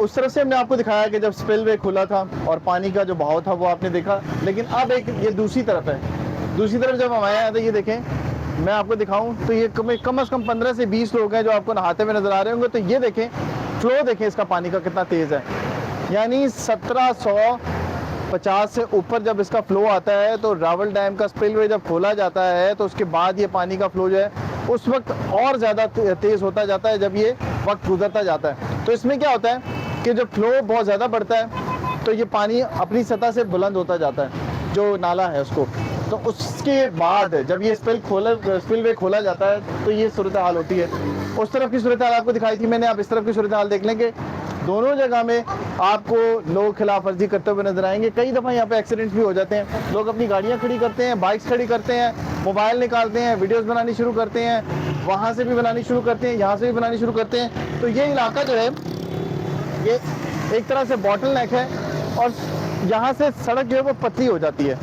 उस तरफ से हमने आपको दिखाया कि जब स्पिलवे खुला था और पानी का जो बहाव था वो आपने देखा, लेकिन अब एक ये दूसरी तरफ है। दूसरी तरफ जब हम आए हैं तो ये देखें, मैं आपको दिखाऊं तो ये कम से कम 15 से 20 लोग हैं जो आपको नहाते हुए नजर आ रहे होंगे। तो ये देखें फ्लो, देखें इसका पानी का कितना तेज़ है, यानी 1750 से ऊपर जब इसका फ्लो आता है तो रावल डैम का स्पिलवे जब खोला जाता है तो उसके बाद ये पानी का फ्लो जो है उस वक्त और ज़्यादा तेज़ होता जाता है जब ये वक्त गुजरता जाता है। तो इसमें क्या होता है कि जब फ्लो बहुत ज़्यादा बढ़ता है तो ये पानी अपनी सतह से बुलंद होता जाता है, जो नाला है उसको। तो उसके बाद जब ये स्पिलवे खोला जाता है तो ये सूरत हाल होती है। उस तरफ की सूरत हाल आपको दिखाई थी मैंने, आप इस तरफ की सूरत हाल देख लेंगे। दोनों जगह में आपको लोग खिलाफ वर्जी करते हुए नजर आएंगे। कई दफ़ा यहाँ पे एक्सीडेंट्स भी हो जाते हैं, लोग अपनी गाड़ियाँ खड़ी करते हैं, बाइक्स खड़ी करते हैं, मोबाइल निकालते हैं, वीडियोस बनानी शुरू करते हैं, वहाँ से भी बनानी शुरू करते हैं, यहाँ से भी बनानी शुरू करते हैं। तो ये इलाका जो है ये एक तरह से बॉटल नेक है और यहाँ से सड़क जो है वो पतली हो जाती है।